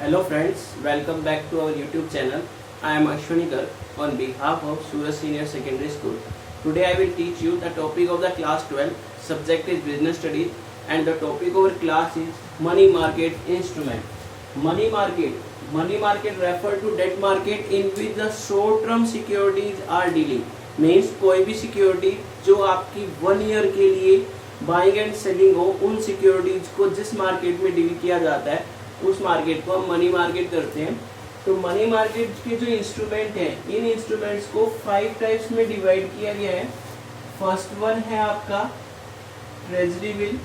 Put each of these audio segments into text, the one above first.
Hello friends, welcome back to our YouTube channel. I am Ashwani Garg on behalf of Suraj Senior Secondary School. Today I will teach you the topic of the class 12, subject is business studies, and the topic of our class is money market instrument. Money market refer to debt market in which the short term securities are dealing. Means कोई भी security जो आपकी 1 year के लिए buying and selling हो, उन securities को जिस मार्केट में डील किया जाता है उस मार्केट को हम मनी मार्केट करते हैं। तो मनी मार्केट के जो इंस्ट्रूमेंट हैं, इन इंस्ट्रूमेंट्स को 5 टाइप्स में डिवाइड किया गया है। फर्स्ट वन है आपका ट्रेजरी बिल,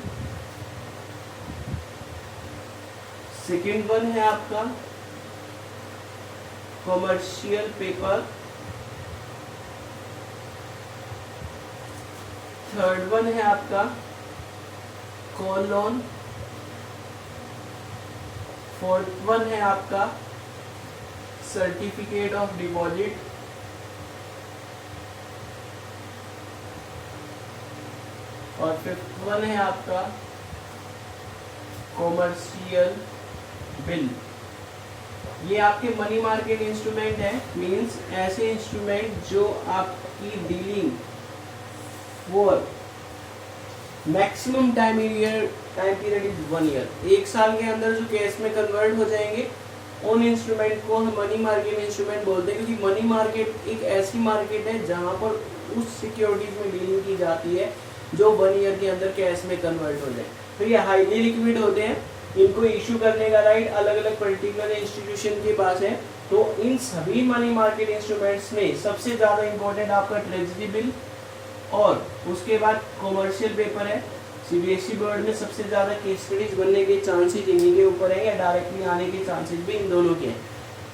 सेकेंड वन है आपका कमर्शियल पेपर, थर्ड वन है आपका कॉल लोन, फोर्थ वन है आपका सर्टिफिकेट ऑफ डिपॉजिट, और फिफ्थ वन है आपका कॉमर्शियल बिल। ये आपके मनी मार्केट इंस्ट्रूमेंट है। मींस ऐसे इंस्ट्रूमेंट जो आपकी dealing for maximum time period is 1 year, 1 साल के अंदर जो कैश में कन्वर्ट हो जाएंगे, उन इंस्ट्रूमेंट को हम मनी मार्केट इंस्ट्रूमेंट बोलते हैं। क्योंकि मनी मार्केट एक ऐसी मार्केट है जहां पर उस सिक्योरिटीज में डीलिंग की जाती है जो 1 ईयर के अंदर कैश में कन्वर्ट हो जाए। तो ये हाईली लिक्विड होते हैं, इनको इशू करने का राइट अलग अलग पर्टिकुलर इंस्टीट्यूशन के पास है। तो इन सभी मनी मार्केट इंस्ट्रूमेंट्स में सबसे ज्यादा इंपॉर्टेंट आपका ट्रेजरी बिल और उसके बाद कॉमर्शियल पेपर है। सीबीएसई बोर्ड में सबसे ज्यादा केस स्टडीज बनने के चांसेस इन्हीं के ऊपर है, या डायरेक्टली आने के चांसेस भी इन दोनों के हैं।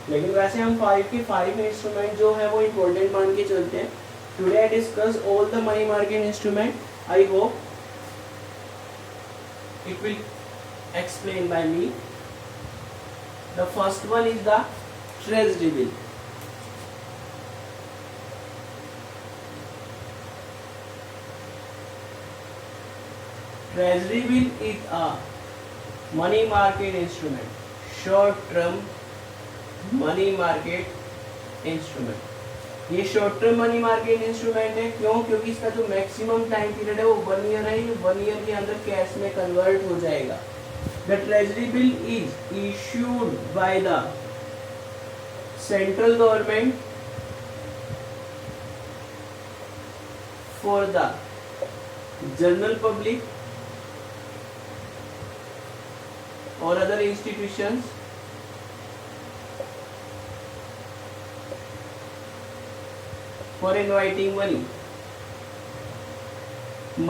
लेकिन वैसे हम 5 के 5 इंस्ट्रूमेंट जो है वो इम्पोर्टेंट मान के चलते हैं। Today I discuss all the money market instrument. I hope it will explained by me. The first one is the treasury bill. Treasury bill is a money market instrument, short term money market instrument. ये short term money market instrument है। क्यों? क्योंकि इसका जो maximum time period है वो 1 year है। ये 1 ईयर के अंदर कैश में कन्वर्ट हो जाएगा। The treasury bill is issued by the central government for the general public or other institutions for inviting money.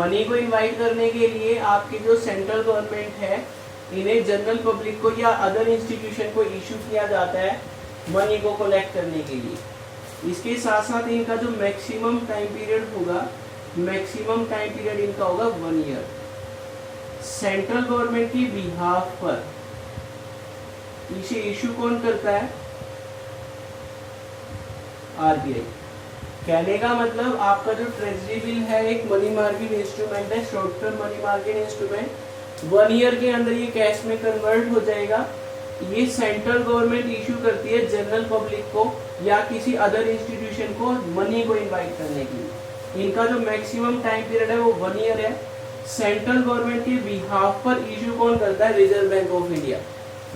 Money को इनवाइट करने के लिए आपकी जो सेंट्रल गवर्नमेंट है, इन्हें जनरल पब्लिक को या अदर इंस्टीट्यूशन को इशू किया जाता है मनी को कलेक्ट करने के लिए। इसके साथ साथ इनका जो मैक्सिमम टाइम पीरियड होगा, मैक्सिमम टाइम पीरियड इनका होगा 1 ईयर। सेंट्रल गवर्नमेंट की बिहाफ पर इसे इशू कौन करता है? आरबीआई। कहने का मतलब आपका जो ट्रेजरी बिल है एक मनी मार्केट इंस्ट्रूमेंट है, short term money market instrument. 1 year के अंदर ये कैश में कन्वर्ट हो जाएगा। ये सेंट्रल गवर्नमेंट इशू करती है जनरल पब्लिक को या किसी अदर इंस्टीट्यूशन को मनी को इनवाइट करने के लिए। इनका जो मैक्सिमम टाइम पीरियड है वो 1 ईयर है। सेंट्रल गवर्नमेंट के बिहाफ पर इशू कौन करता है? Reserve bank of India.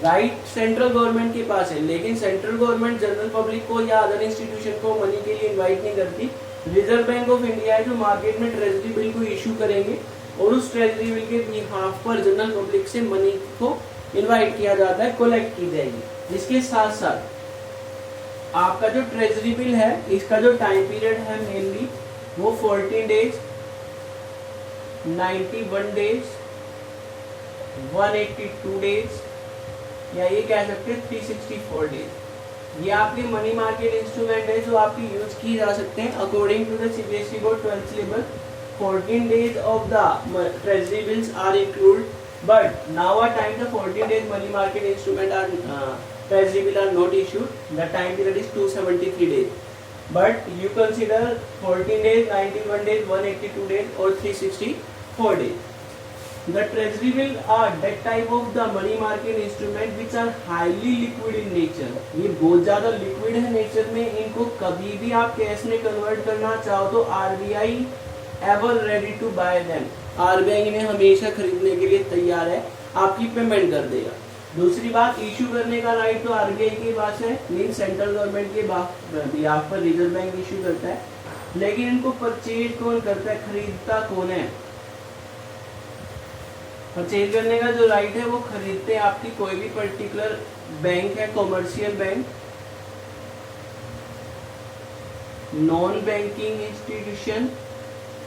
Right central government के पास है, लेकिन सेंट्रल गवर्नमेंट जनरल पब्लिक को या अदर इंस्टीट्यूशन को मनी के लिए इनवाइट नहीं करती। रिजर्व बैंक ऑफ इंडिया है जो मार्केट में ट्रेजरी बिल को इशू करेंगे और उस ट्रेजरी बिल के बिहाफ पर जनरल पब्लिक से मनी को इनवाइट किया जाता है, कलेक्ट की जाएगी। इसके साथ साथ आपका जो ट्रेजरी बिल है, इसका जो टाइम पीरियड है मेनली वो 14 डेज, 91 डेज, 182 डेज, या ये कह सकते हैं 364 डेज। ये आपके मनी मार्केट इंस्ट्रूमेंट है जो आपकी यूज की जा सकते हैं according to the CBSE board 12th syllabus. 14 days of the treasury bills are included, but now a time the 14 days money market instrument are treasury bill are not issued. The time period is 273 days. But you consider 14 days, 91 days, 182 days or 364 days. The treasury bill are that type of the money market instrument which are highly liquid in nature. ये बहुत ज्यादा liquid है nature में, इनको कभी भी आप cash में कन्वर्ट करना चाहो तो RBI ever ready to buy them, RBI इन्हें हमेशा खरीदने के लिए तैयार है, आपकी पेमेंट कर देगा। दूसरी बात, इशू करने का राइट तो आरबीआई के पास है, मीन सेंट्रल गवर्नमेंट के बिहाफ पर रिजर्व बैंक इशू करता है, लेकिन इनको परचेज कौन करता है, खरीदता कौन है? परचेज करने का जो राइट है वो खरीदते हैं आपकी कोई भी पर्टिकुलर बैंक है, commercial bank, non banking institution,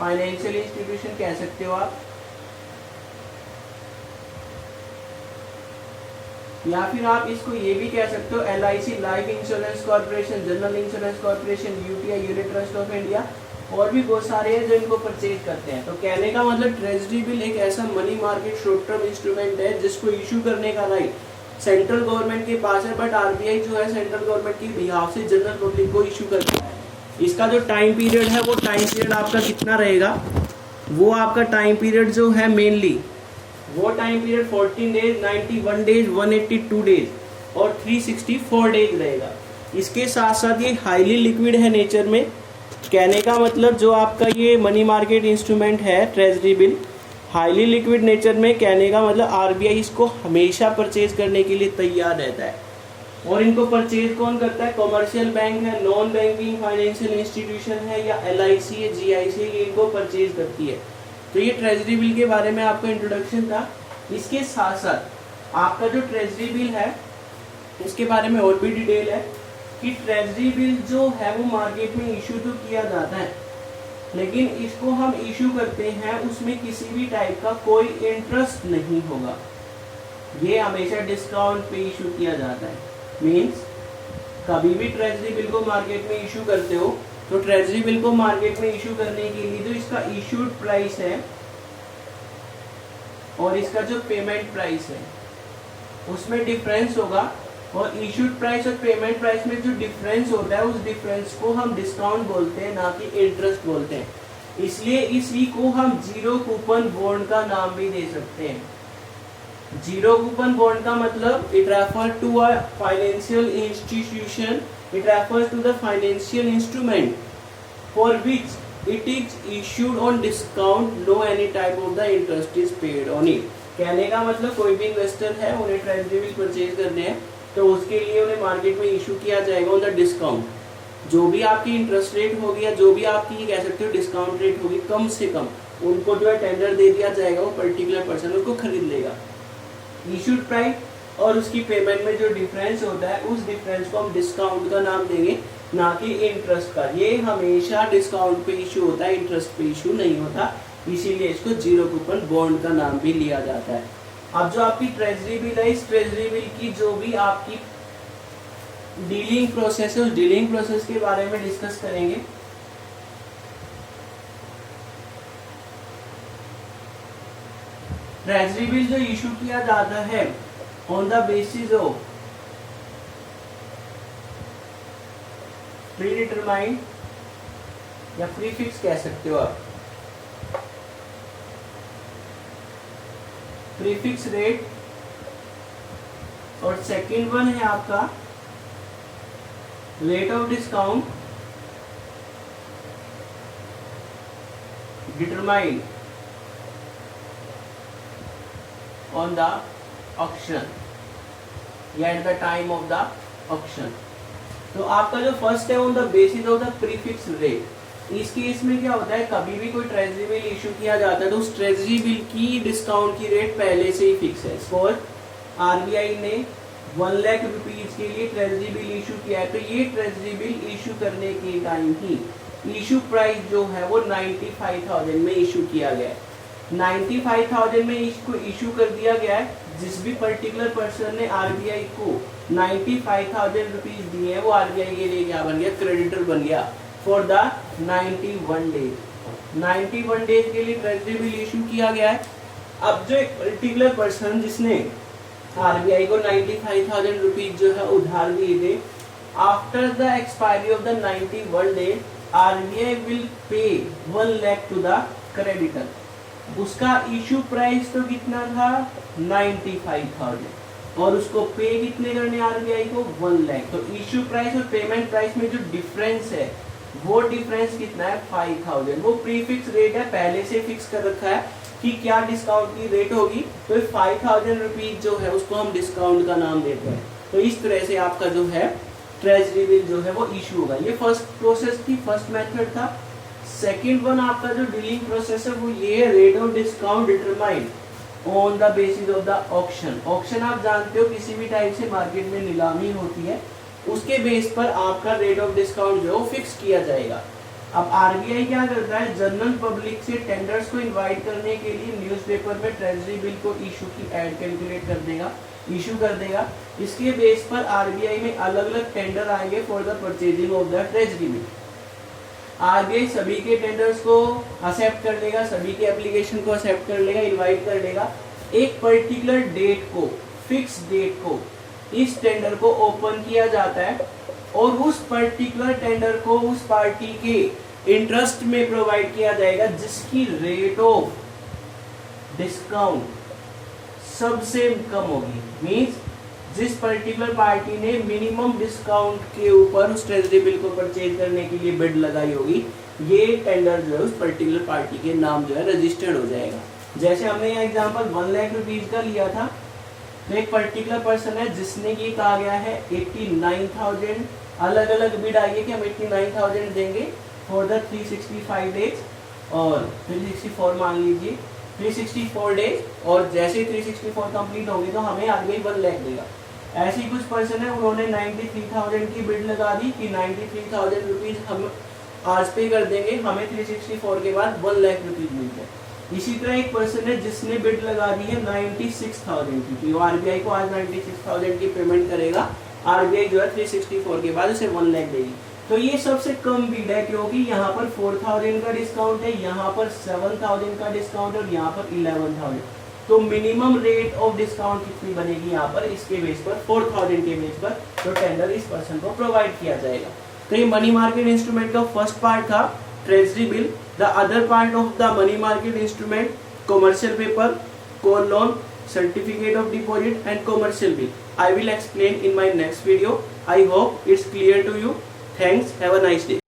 financial institution कह सकते हो आप, या फिर आप इसको ये भी कह सकते हो LIC life insurance corporation, general insurance corporation, UTI unit trust of India, और भी बहुत सारे हैं जो इनको परचेज करते हैं। तो कहने का मतलब ट्रेजरी बिल एक ऐसा money market short term instrument है जिसको इशू करने का राइट सेंट्रल गवर्नमेंट के पास है, बट आरबीआई जो है सेंट्रल गवर्नमेंट की बिहाफ से जनरल पब्लिक को इशू करता है। इसका जो टाइम पीरियड है वो टाइम पीरियड आपका कितना रहेगा, वो आपका टाइम पीरियड जो है मेनली वो time period 14 days, 91 days, 182 days और 364 डेज रहेगा। इसके साथ साथ ये हाईली लिक्विड है नेचर में, कहने का मतलब जो आपका ये मनी मार्केट इंस्ट्रूमेंट है treasury bill highly liquid nature में, कहने का मतलब आरबीआई इसको हमेशा परचेज करने के लिए तैयार रहता है। और इनको परचेज कौन करता है, कॉमर्शियल बैंक है, नॉन बैंकिंग फाइनेंशियल इंस्टीट्यूशन है, या LIC है, GIC है, ये इनको परचेज करती है। तो ये ट्रेजरी बिल के बारे में आपका इंट्रोडक्शन था। इसके साथ साथ आपका जो ट्रेजरी बिल है इसके बारे में और भी डिटेल है कि ट्रेजरी बिल जो है वो मार्केट में इशू तो किया जाता है, लेकिन इसको हम इशू करते हैं उसमें किसी भी टाइप का कोई इंटरेस्ट नहीं होगा, ये हमेशा डिस्काउंट पे इशू किया जाता है। मींस कभी भी ट्रेजरी बिल को मार्केट में इशू करते हो तो ट्रेजरी बिल को मार्केट में इशू करने के लिए जो इसका इशूड प्राइस है और इसका जो पेमेंट प्राइस है उसमें डिफरेंस होगा, और इशूड प्राइस और पेमेंट प्राइस में जो डिफरेंस होता है उस डिफरेंस को हम डिस्काउंट बोलते हैं, ना कि इंटरेस्ट बोलते हैं। इसलिए इसी को हम जीरो कूपन बॉन्ड का नाम भी दे सकते हैं। जीरो कूपन बॉन्ड का मतलब it refer to a financial institution, it refers to the financial instrument for which it is issued on discount, no any type of the interest is paid on it। कहने का मतलब कोई भी investor है उन्हें treasury bill purchase करने हैं तो उसके लिए उन्हें मार्केट में इशू किया जाएगा ऑन द डिस्काउंट, जो भी आपकी इंटरेस्ट रेट होगी या जो भी आपकी कह सकते हो डिस्काउंट रेट होगी, कम से कम उनको जो है टेंडर दे दिया जाएगा, वो पर्टिकुलर पर्सन उसको खरीद लेगा। इशूड प्राइस और उसकी पेमेंट में जो डिफरेंस होता है उस डिफरेंस को हम डिस्काउंट का नाम देंगे, ना कि इंटरेस्ट का। ये हमेशा डिस्काउंट पे इशू होता है, इंटरेस्ट पे इशू नहीं होता, इसीलिए इसको जीरो कूपन बॉन्ड का नाम भी लिया जाता है। अब जो आपकी ट्रेजरी बिल है, इस ट्रेजरी बिल की जो भी आपकी डीलिंग प्रोसेस है उस डीलिंग प्रोसेस के बारे में डिस्कस करेंगे। ट्रेजरी बिल जो इशू किया जाता है on the basis of pre determined या प्री फिक्स कह सकते हो आप, प्री फिक्स रेट, और सेकंड वन है आपका rate of discount determined on the auction या at the time of the auction. तो आपका जो फर्स्ट है on the basis of the prefix rate. इस केस में क्या होता है, कभी भी कोई ट्रेजरी बिल इशू किया जाता है तो उस ट्रेजरी बिल की डिस्काउंट की रेट पहले से ही फिक्स है। सपोज आरबीआई ने 1 लाख रुपीज के लिए ट्रेजरी बिल इशू किया है, तो ये ट्रेजरी बिल इशू करने के टाइम ही इशू प्राइस जो है वो 95,000 में इशू किया गया है। 95,000 में इसको इशू कर दिया गया है। जिस भी पर्टिकुलर पर्सन ने आरबीआई को 95,000 रुपीज दिए हैं वो आरबीआई के लिए क्या बन गया, क्रेडिटर बन गया फॉर द 91 डेज। 91 डेज के लिए ट्रेजरी बिल इशू किया गया है। अब जो एक पर्टिकुलर पर्सन जिसने आरबीआई को 95,000 रुपीज जो है उधार दिए थे, after the expiry of the 91 days RBI will pay 1 lakh to the creditor. उसका इशू प्राइस तो कितना था 95,000 और उसको पे कितने करने आरबीआई को 1 लाख। तो इशू प्राइस और पेमेंट प्राइस में जो डिफरेंस है वो डिफरेंस कितना है 5,000। वो प्रीफिक्स रेट है, पहले से फिक्स कर रखा है कि क्या डिस्काउंट की रेट होगी। तो 5,000 रुपीज जो है उसको हम डिस्काउंट का नाम देते हैं। तो इस तरह से आपका जो है ट्रेजरी बिल जो है वो इशू होगा। ये फर्स्ट प्रोसेस थी, फर्स्ट मेथड था। सेकंड वन आपका जो डीलिंग प्रोसेस है वो ये है rate of discount determined on the basis of the auction. Auction आप जानते हो किसी भी टाइप से मार्केट में नीलामी होती है, उसके बेस पर आपका रेट ऑफ डिस्काउंट जो है वो फिक्स किया जाएगा। अब आरबीआई क्या करता है, जनरल पब्लिक से टेंडर्स को इनवाइट करने के लिए न्यूज़पेपर में ट्रेजरी बिल को इशू की एड कैलकुलेट कर देगा, इशू कर देगा। इसके बेस पर आरबीआई में अलग अलग टेंडर आएंगे for the purchasing of the treasury bill. RBI सभी के टेंडर्स को एक्सेप्ट कर लेगा, सभी के एप्लीकेशन को एक्सेप्ट कर लेगा, इनवाइट कर लेगा। एक पर्टिकुलर डेट को, फिक्स डेट को इस टेंडर को ओपन किया जाता है और उस पर्टिकुलर टेंडर को उस पार्टी के इंटरेस्ट में प्रोवाइड किया जाएगा जिसकी रेट ऑफ डिस्काउंट सबसे कम होगी। मींस जिस पर्टिकुलर पार्टी ने मिनिमम डिस्काउंट के ऊपर उस ट्रेजरी बिल को परचेज करने के लिए बिड लगाई होगी, ये टेंडर जो है उस पर्टिकुलर पार्टी के नाम जो है रजिस्टर्ड हो जाएगा। जैसे हमने यहाँ एग्जांपल 1 लाख रुपीज का लिया था, तो एक पर्टिकुलर पर्सन है जिसने ये कहा गया है 89,000, अलग अलग बिड आई है कि हम 89,000 देंगे फॉर द 365 डेज और 364 मान लीजिए 364 डेज, और जैसे 364 कंप्लीट होंगे तो हमें आगे 1 लाख देगा। ऐसे ही कुछ पर्सन है उन्होंने 93,000 की बिड लगा दी कि 93,000 रुपीज हम आज पे कर देंगे, हमें 364 के बाद 1 लाख रुपीज मिल जाए। इसी तरह एक पर्सन है जिसने बिड लगा दी है 96,000 की, वो आरबीआई को आज 96,000 की पेमेंट करेगा, आरबीआई जो है 364 के बाद उसे 1 लाख देगी। तो ये सबसे कम बिड है क्योंकि यहाँ पर 4,000 का डिस्काउंट है, यहाँ पर 7,000 का डिस्काउंट है और यहाँ पर 11,000। तो मिनिमम रेट ऑफ डिस्काउंट कितनी बनेगी यहाँ पर, इसके बेस पर 4,000 के बेस पर तो टेंडर इस पर्सन को प्रोवाइड किया जाएगा। तो ये मनी मार्केट इंस्ट्रूमेंट का फर्स्ट पार्ट था, treasury bill. The other part of the money market instrument, commercial paper, call loan, certificate of deposit and commercial bill. I will explain in my next video. I hope it's clear to you. Thanks. Have a nice day.